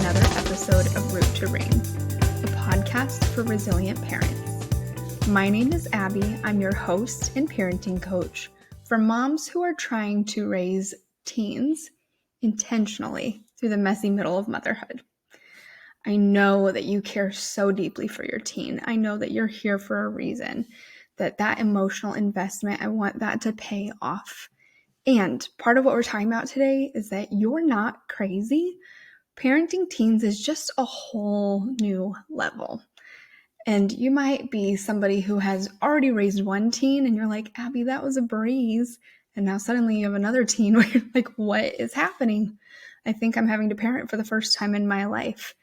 another episode of Root to Reign, a podcast for resilient parents. My name is Abby. I'm your host and parenting coach for moms who are trying to raise teens intentionally through the messy middle of motherhood. I know that you care so deeply for your teen. I know that you're here for a reason, that emotional investment, I want that to pay off. And part of what we're talking about today is that you're not crazy. Parenting teens is just a whole new level. And you might be somebody who has already raised one teen and you're like, Abby, that was a breeze. And now suddenly you have another teen where you're like, what is happening? I think I'm having to parent for the first time in my life.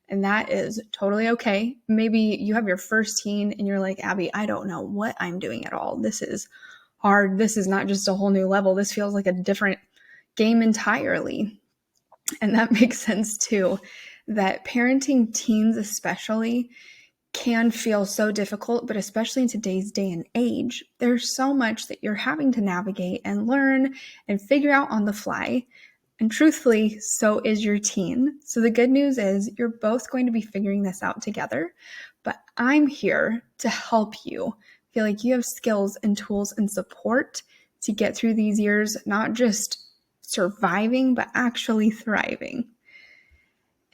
And that is totally okay. Maybe you have your first teen and you're like, Abby, I don't know what I'm doing at all. This is hard. This is not just a whole new level. This feels like a different game entirely. And that makes sense too, that parenting teens especially can feel so difficult, but especially in today's day and age, there's so much that you're having to navigate and learn and figure out on the fly. And truthfully, so is your teen. So the good news is you're both going to be figuring this out together, but I'm here to help you feel like you have skills and tools and support to get through these years, not just surviving, but actually thriving.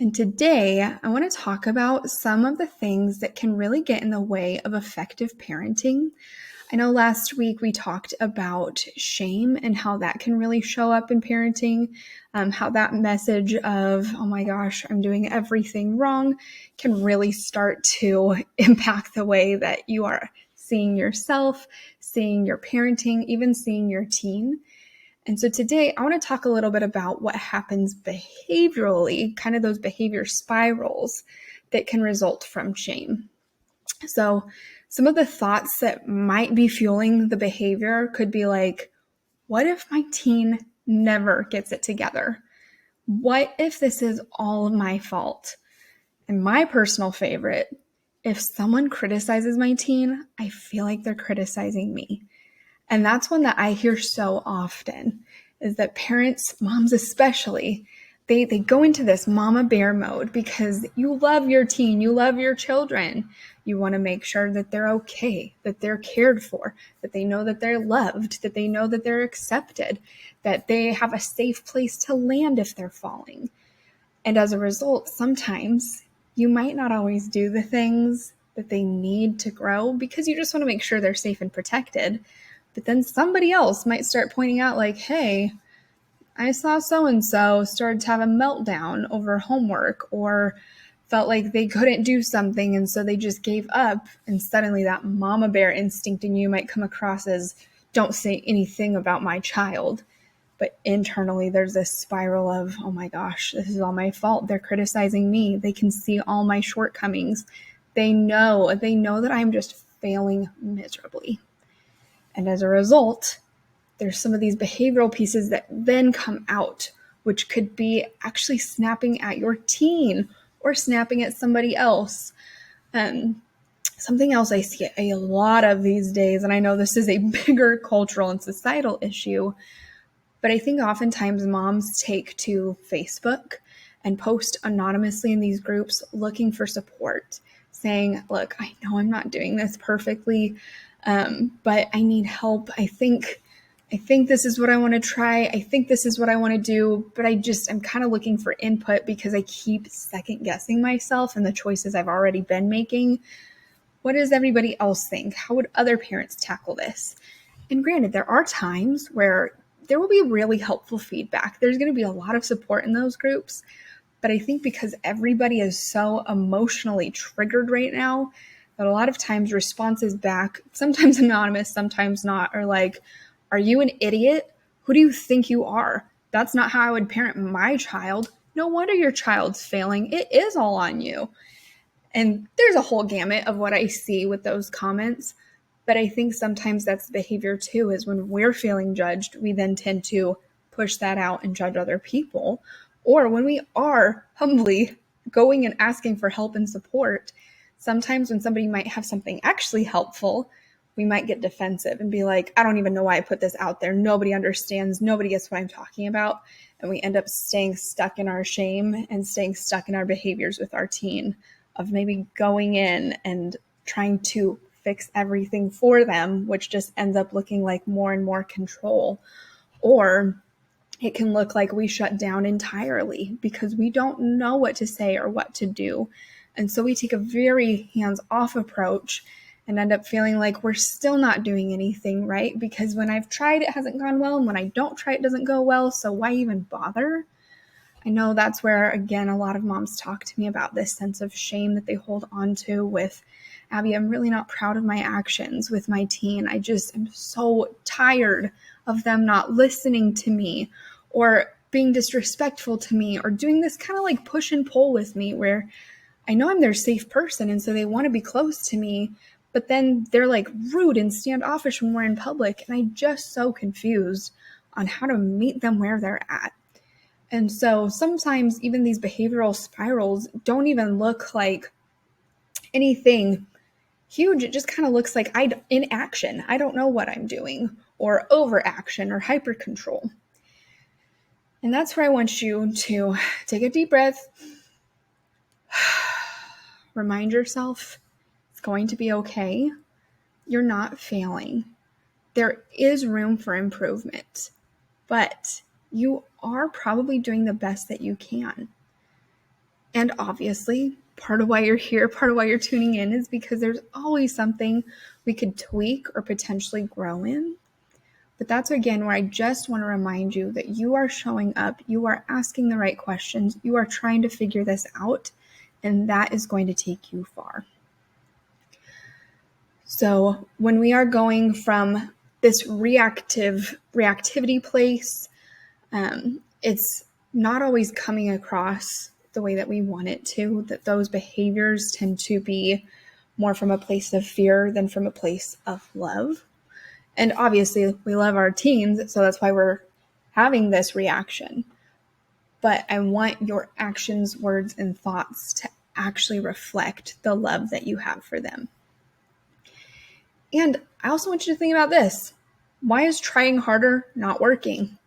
And today, I want to talk about some of the things that can really get in the way of effective parenting. I know last week we talked about shame and how that can really show up in parenting, how that message of, oh my gosh, I'm doing everything wrong, can really start to impact the way that you are seeing yourself, seeing your parenting, even seeing your teen. And so today I want to talk a little bit about what happens behaviorally, kind of those behavior spirals that can result from shame. So some of the thoughts that might be fueling the behavior could be like, what if my teen never gets it together? What if this is all my fault? And my personal favorite, if someone criticizes my teen, I feel like they're criticizing me. And that's one that I hear so often, is that parents, moms especially, they go into this mama bear mode because you love your teen, you love your children. You want to make sure that they're okay, that they're cared for, that they know that they're loved, that they know that they're accepted, that they have a safe place to land if they're falling. And as a result, sometimes you might not always do the things that they need to grow because you just want to make sure they're safe and protected. But then somebody else might start pointing out like, hey, I saw so-and-so started to have a meltdown over homework or felt like they couldn't do something and so they just gave up. And suddenly that mama bear instinct in you might come across as, don't say anything about my child. But internally there's this spiral of, oh my gosh, this is all my fault. They're criticizing me. They can see all my shortcomings. They know that I'm just failing miserably. And as a result, there's some of these behavioral pieces that then come out, which could be actually snapping at your teen or snapping at somebody else. Something else I see a lot of these days, and I know this is a bigger cultural and societal issue, but I think oftentimes moms take to Facebook and post anonymously in these groups looking for support, saying, look, I know I'm not doing this perfectly, but I need help. I think this is what I want to try. I think this is what I want to do, but I'm kind of looking for input because I keep second guessing myself and the choices I've already been making. What does everybody else think? How would other parents tackle this? And granted, there are times where there will be really helpful feedback. There's going to be a lot of support in those groups, but I think because everybody is so emotionally triggered right now, that a lot of times responses back, sometimes anonymous, sometimes not, are like, are you an idiot? Who do you think you are? That's not how I would parent my child. No wonder your child's failing. It is all on you. And there's a whole gamut of what I see with those comments. But I think sometimes that's the behavior too, is when we're feeling judged, we then tend to push that out and judge other people. Or when we are humbly going and asking for help and support, sometimes when somebody might have something actually helpful, we might get defensive and be like, I don't even know why I put this out there. Nobody understands. Nobody gets what I'm talking about. And we end up staying stuck in our shame and staying stuck in our behaviors with our teen of maybe going in and trying to fix everything for them, which just ends up looking like more and more control. Or it can look like we shut down entirely because we don't know what to say or what to do. And so we take a very hands-off approach and end up feeling like we're still not doing anything right, because when I've tried, it hasn't gone well, and when I don't try, it doesn't go well, so why even bother? I know that's where, again, a lot of moms talk to me about this sense of shame that they hold on to with, Abby, I'm really not proud of my actions with my teen. I just am so tired of them not listening to me or being disrespectful to me or doing this kind of like push and pull with me where I know I'm their safe person, and so they want to be close to me, but then they're like rude and standoffish when we're in public, and I'm just so confused on how to meet them where they're at. And so sometimes even these behavioral spirals don't even look like anything huge. It just kind of looks like inaction. I don't know what I'm doing, or overaction or hyper control. And that's where I want you to take a deep breath, remind yourself it's going to be okay. You're not failing. There is room for improvement, but you are probably doing the best that you can. And obviously, part of why you're here, part of why you're tuning in is because there's always something we could tweak or potentially grow in. But that's, again, where I just want to remind you that you are showing up, you are asking the right questions, you are trying to figure this out, and that is going to take you far. So when we are going from this reactivity place, it's not always coming across the way that we want it to, that those behaviors tend to be more from a place of fear than from a place of love. And obviously we love our teens, so that's why we're having this reaction. But I want your actions, words, and thoughts to actually reflect the love that you have for them. And I also want you to think about this. Why is trying harder not working?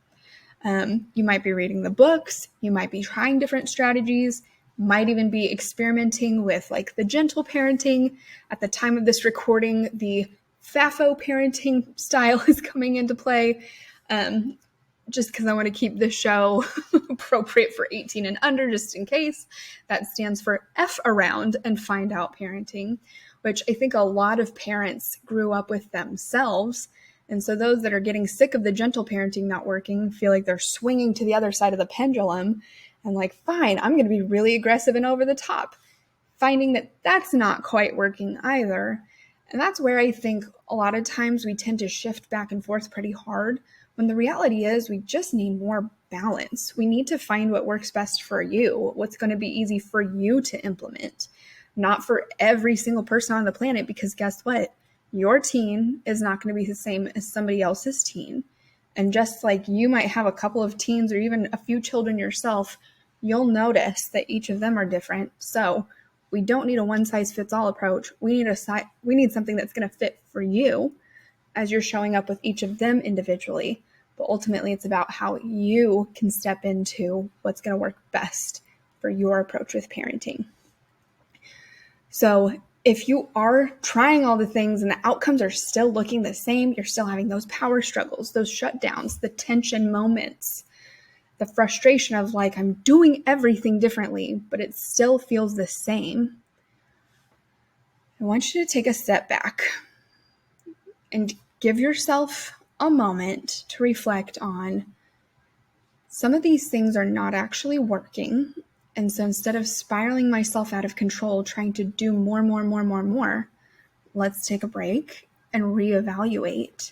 You might be reading the books, you might be trying different strategies, might even be experimenting with like the gentle parenting. At the time of this recording, the FAFO parenting style is coming into play, just because I want to keep the show appropriate for 18 and under, just in case. That stands for F around and find out parenting, which I think a lot of parents grew up with themselves. And so those that are getting sick of the gentle parenting not working feel like they're swinging to the other side of the pendulum and like, fine, I'm going to be really aggressive and over the top, finding that that's not quite working either. And that's where I think a lot of times we tend to shift back and forth pretty hard, when the reality is we just need more balance. We need to find what works best for you, what's going to be easy for you to implement, not for every single person on the planet, because guess what? Your teen is not going to be the same as somebody else's teen. And just like you might have a couple of teens or even a few children yourself, you'll notice that each of them are different. So we don't need a one-size-fits-all approach. We need something that's going to fit for you as you're showing up with each of them individually. But ultimately, it's about how you can step into what's going to work best for your approach with parenting. So if you are trying all the things and the outcomes are still looking the same, you're still having those power struggles, those shutdowns, the tension moments, the frustration of like, I'm doing everything differently, but it still feels the same, I want you to take a step back and give yourself a moment to reflect on some of these things are not actually working. And so instead of spiraling myself out of control, trying to do more, let's take a break and reevaluate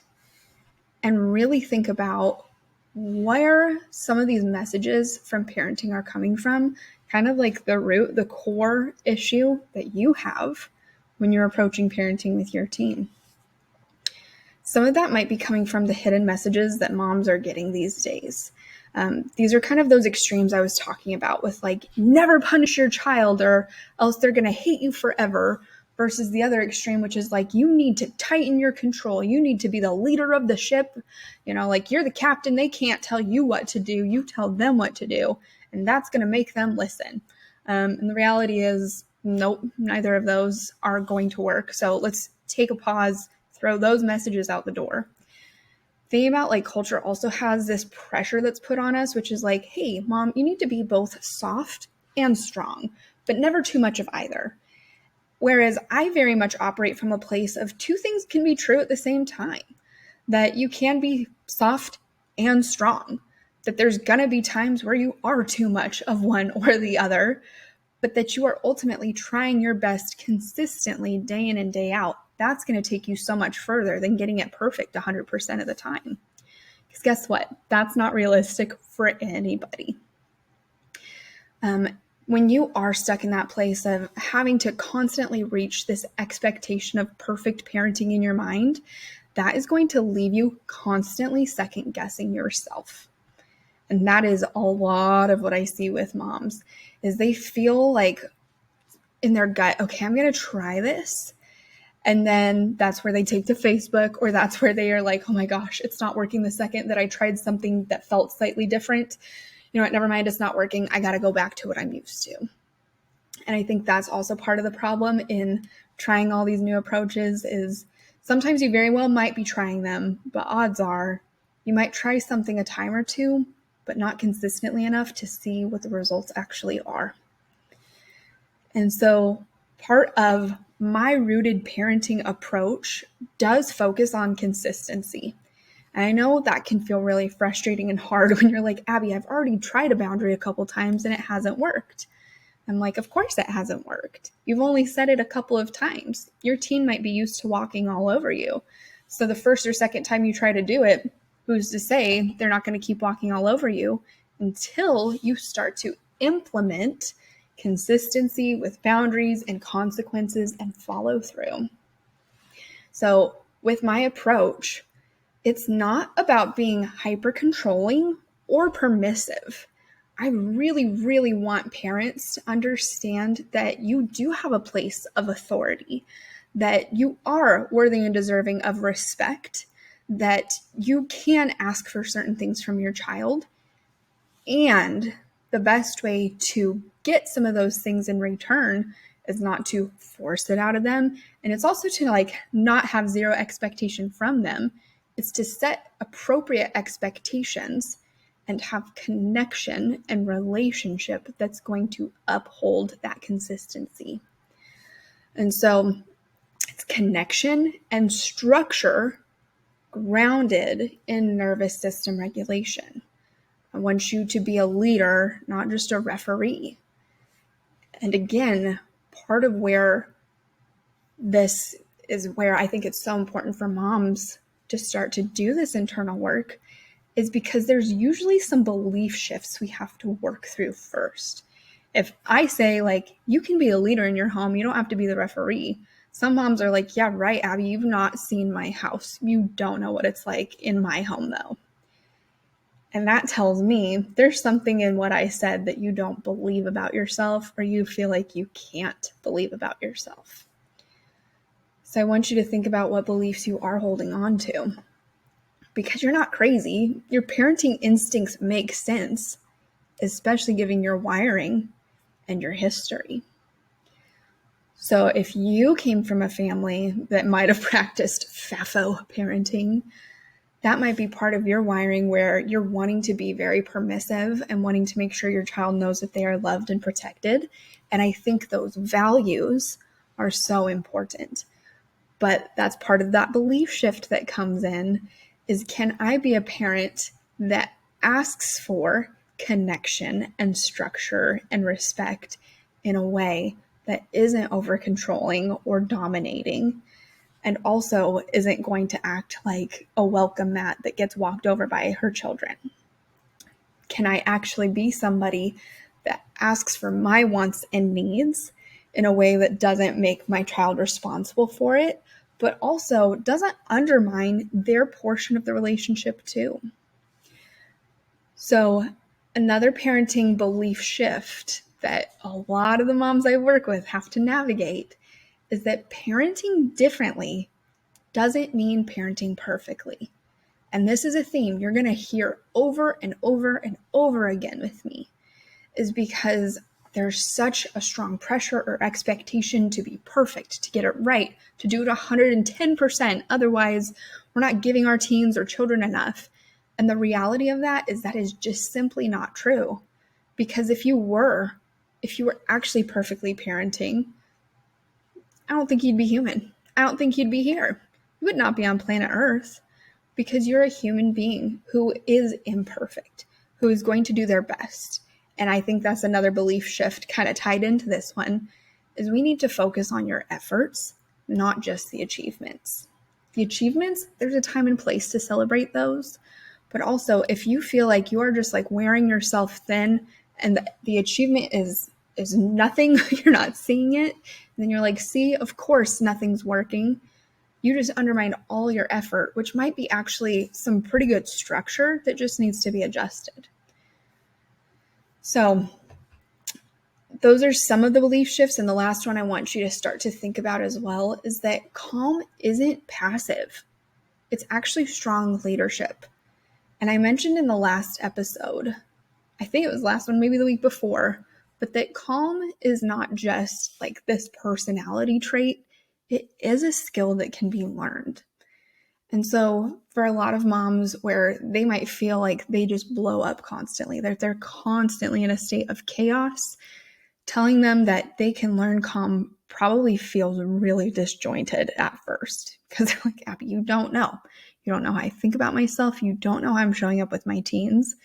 and really think about where some of these messages from parenting are coming from, kind of like the root, the core issue that you have when you're approaching parenting with your teen. Some of that might be coming from the hidden messages that moms are getting these days. These are kind of those extremes I was talking about with like, never punish your child or else they're going to hate you forever, versus the other extreme, which is like, you need to tighten your control. You need to be the leader of the ship. Like you're the captain. They can't tell you what to do. You tell them what to do. And that's going to make them listen. And the reality is, nope, neither of those are going to work. So let's take a pause, throw those messages out the door. Thinking about like culture also has this pressure that's put on us, which is like, hey, mom, you need to be both soft and strong, but never too much of either. Whereas I very much operate from a place of two things can be true at the same time, that you can be soft and strong, that there's going to be times where you are too much of one or the other, but that you are ultimately trying your best consistently day in and day out. That's going to take you so much further than getting it perfect 100% of the time. Because guess what? That's not realistic for anybody. When you are stuck in that place of having to constantly reach this expectation of perfect parenting in your mind, that is going to leave you constantly second guessing yourself. And that is a lot of what I see with moms, is they feel like in their gut, okay, I'm going to try this. And then that's where they take to Facebook, or that's where they are like, oh my gosh, it's not working the second that I tried something that felt slightly different. You know what, never mind, it's not working. I got to go back to what I'm used to. And I think that's also part of the problem in trying all these new approaches, is sometimes you very well might be trying them, but odds are you might try something a time or two, but not consistently enough to see what the results actually are. And so part of my rooted parenting approach does focus on consistency. And I know that can feel really frustrating and hard when you're like, Abby, I've already tried a boundary a couple times and it hasn't worked. I'm like, of course it hasn't worked. You've only said it a couple of times. Your teen might be used to walking all over you. So the first or second time you try to do it, who's to say they're not going to keep walking all over you until you start to implement consistency with boundaries and consequences and follow through. So with my approach, it's not about being hyper controlling or permissive. I really, really want parents to understand that you do have a place of authority, that you are worthy and deserving of respect, that you can ask for certain things from your child. And the best way to get some of those things in return is not to force it out of them. And it's also to not have zero expectation from them. It's to set appropriate expectations and have connection and relationship that's going to uphold that consistency. And so it's connection and structure grounded in nervous system regulation. I want you to be a leader, not just a referee. And again, part of where this is where I think it's so important for moms to start to do this internal work is because there's usually some belief shifts we have to work through first. If I say you can be a leader in your home, you don't have to be the referee. Some moms are like, yeah, right, Abby, you've not seen my house. You don't know what it's like in my home though. And that tells me there's something in what I said that you don't believe about yourself, or you feel like you can't believe about yourself. So I want you to think about what beliefs you are holding on to. Because you're not crazy. Your parenting instincts make sense, especially given your wiring and your history. So if you came from a family that might have practiced FAFO parenting, that might be part of your wiring where you're wanting to be very permissive and wanting to make sure your child knows that they are loved and protected. And I think those values are so important. But that's part of that belief shift that comes in is, can I be a parent that asks for connection and structure and respect in a way that isn't over controlling or dominating, and also isn't going to act like a welcome mat that gets walked over by her children? Can I actually be somebody that asks for my wants and needs in a way that doesn't make my child responsible for it, but also doesn't undermine their portion of the relationship too? So another parenting belief shift that a lot of the moms I work with have to navigate is that parenting differently doesn't mean parenting perfectly. And this is a theme you're going to hear over and over and over again with me, is because there's such a strong pressure or expectation to be perfect, to get it right, to do it 110%. Otherwise, we're not giving our teens or children enough. And the reality of that is just simply not true. Because if you were actually perfectly parenting, I don't think you'd be human. I don't think you'd be here. You would not be on planet Earth, because you're a human being who is imperfect, who is going to do their best. And I think that's another belief shift kind of tied into this one, is we need to focus on your efforts, not just the achievements. The achievements, there's a time and place to celebrate those. But also, if you feel like you are just like wearing yourself thin and the achievement is nothing, you're not seeing it, and then you're like, see, of course nothing's working. You just undermine all your effort, which might be actually some pretty good structure that just needs to be adjusted. So those are some of the belief shifts. And the last one I want you to start to think about as well is that calm isn't passive. It's actually strong leadership. And I mentioned in the last episode, I think it was last one, maybe the week before, but that calm is not just like this personality trait. It is a skill that can be learned. And so for a lot of moms where they might feel like they just blow up constantly, they're constantly in a state of chaos, telling them that they can learn calm probably feels really disjointed at first, because they're like, Abby, you don't know. You don't know how I think about myself. You don't know how I'm showing up with my teens.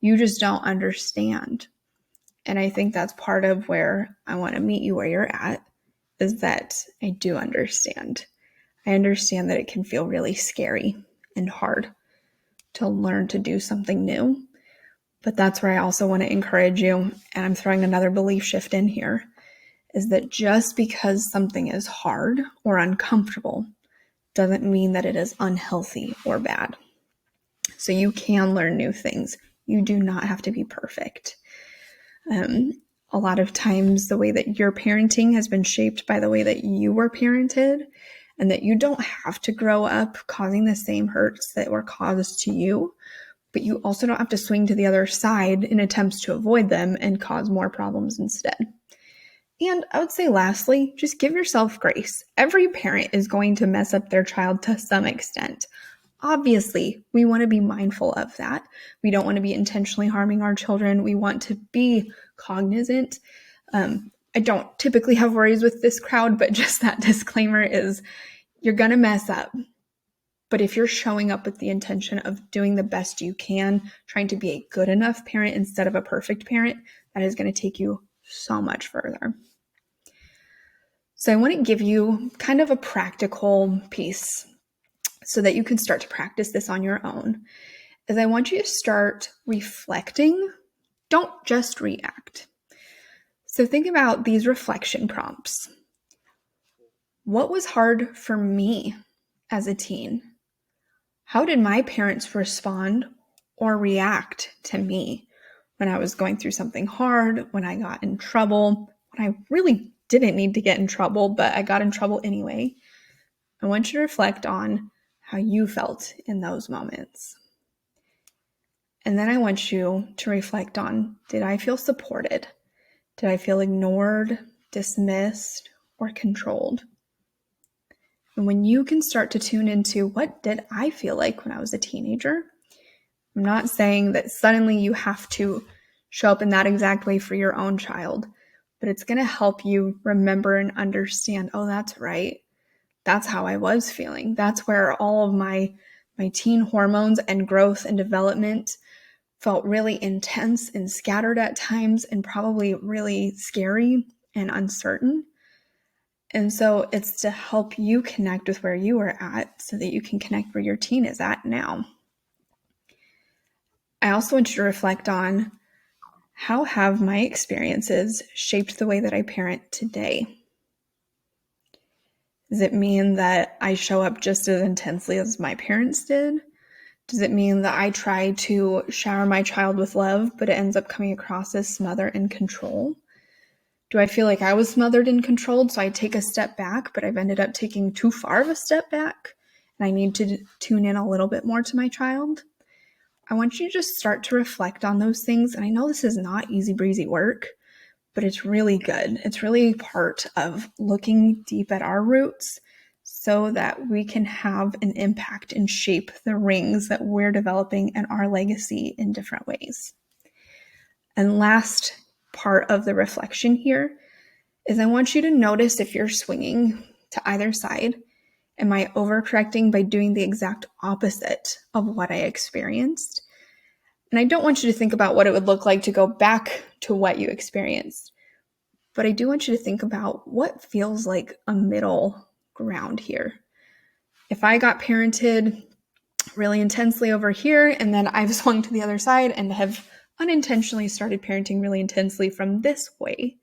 You just don't understand. And I think that's part of where I want to meet you where you're at, is that I do understand. I understand that it can feel really scary and hard to learn to do something new. But that's where I also want to encourage you, and I'm throwing another belief shift in here, is that just because something is hard or uncomfortable doesn't mean that it is unhealthy or bad. So you can learn new things. You do not have to be perfect. A lot of times the way that your parenting has been shaped by the way that you were parented, and that you don't have to grow up causing the same hurts that were caused to you, but you also don't have to swing to the other side in attempts to avoid them and cause more problems instead. And I would say lastly, just give yourself grace. Every parent is going to mess up their child to some extent. Obviously, we want to be mindful of that. We don't want to be intentionally harming our children. We want to be cognizant. I don't typically have worries with this crowd, but just that disclaimer is you're going to mess up. But if you're showing up with the intention of doing the best you can, trying to be a good enough parent instead of a perfect parent, that is going to take you so much further. So I want to give you kind of a practical piece so that you can start to practice this on your own, is I want you to start reflecting. Don't just react. So think about these reflection prompts. What was hard for me as a teen? How did my parents respond or react to me when I was going through something hard, when I got in trouble, when I really didn't need to get in trouble, but I got in trouble anyway? I want you to reflect on how you felt in those moments. And then I want you to reflect on, did I feel supported? Did I feel ignored, dismissed, or controlled? And when you can start to tune into, what did I feel like when I was a teenager? I'm not saying that suddenly you have to show up in that exact way for your own child, but it's going to help you remember and understand, oh, that's right. That's how I was feeling. That's where all of my teen hormones and growth and development felt really intense and scattered at times and probably really scary and uncertain. And so it's to help you connect with where you were at so that you can connect where your teen is at now. I also want you to reflect on, how have my experiences shaped the way that I parent today? Does it mean that I show up just as intensely as my parents did? Does it mean that I try to shower my child with love, but it ends up coming across as smother and control? Do I feel like I was smothered and controlled, so I take a step back, but I've ended up taking too far of a step back, and I need to tune in a little bit more to my child? I want you to just start to reflect on those things. And I know this is not easy breezy work, but it's really good. It's really part of looking deep at our roots so that we can have an impact and shape the rings that we're developing and our legacy in different ways. And last part of the reflection here is I want you to notice if you're swinging to either side. Am I overcorrecting by doing the exact opposite of what I experienced? And I don't want you to think about what it would look like to go back to what you experienced, but I do want you to think about what feels like a middle ground here. If I got parented really intensely over here, and then I've swung to the other side and have unintentionally started parenting really intensely from this way,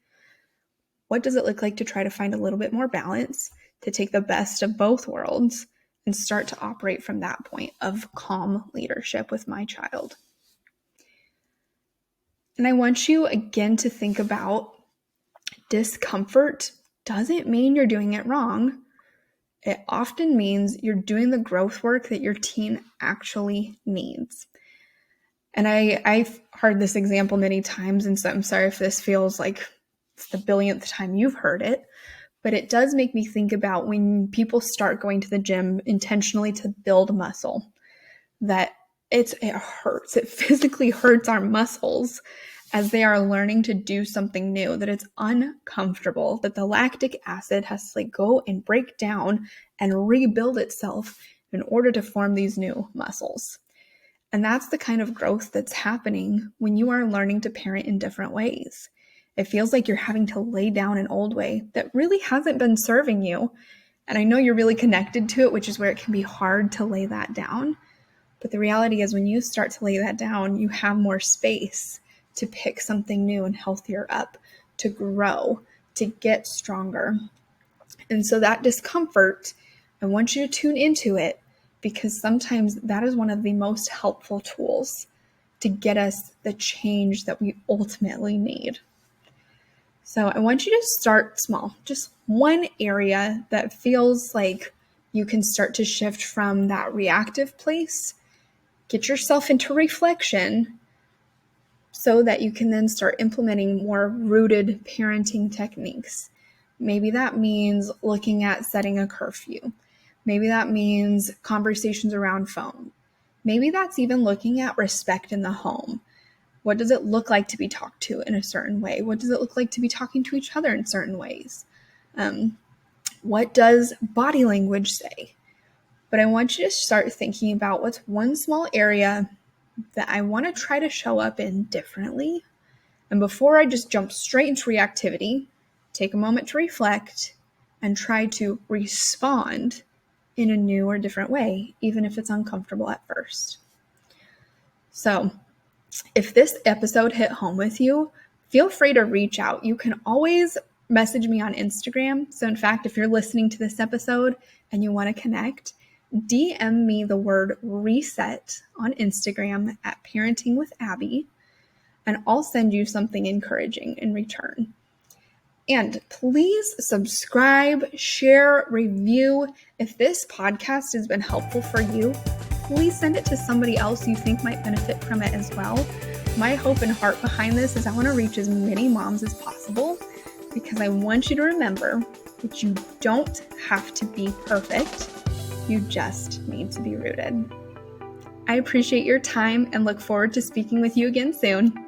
what does it look like to try to find a little bit more balance, to take the best of both worlds and start to operate from that point of calm leadership with my child? And I want you again to think about discomfort doesn't mean you're doing it wrong. It often means you're doing the growth work that your teen actually needs. And I've heard this example many times, and so I'm sorry if this feels like it's the billionth time you've heard it, but it does make me think about when people start going to the gym intentionally to build muscle, that it hurts. It physically hurts our muscles as they are learning to do something new, that it's uncomfortable, that the lactic acid has to go and break down and rebuild itself in order to form these new muscles. And that's the kind of growth that's happening when you are learning to parent in different ways. It feels like you're having to lay down an old way that really hasn't been serving you. And I know you're really connected to it, which is where it can be hard to lay that down. But the reality is when you start to lay that down, you have more space to pick something new and healthier up, to grow, to get stronger. And so that discomfort, I want you to tune into it, because sometimes that is one of the most helpful tools to get us the change that we ultimately need. So I want you to start small, just one area that feels like you can start to shift from that reactive place, get yourself into reflection so that you can then start implementing more rooted parenting techniques. Maybe that means looking at setting a curfew. Maybe that means conversations around phone. Maybe that's even looking at respect in the home. What does it look like to be talked to in a certain way? What does it look like to be talking to each other in certain ways? What does body language say? But I want you to start thinking about what's one small area that I want to try to show up in differently. And before I just jump straight into reactivity, take a moment to reflect and try to respond in a new or different way, even if it's uncomfortable at first. So if this episode hit home with you, feel free to reach out. You can always message me on Instagram. So in fact, if you're listening to this episode and you want to connect, DM me the word reset on Instagram at Parenting with Abby, and I'll send you something encouraging in return. And please subscribe, share, review. If this podcast has been helpful for you, please send it to somebody else you think might benefit from it as well. My hope and heart behind this is I want to reach as many moms as possible, because I want you to remember that you don't have to be perfect. You just need to be rooted. I appreciate your time and look forward to speaking with you again soon.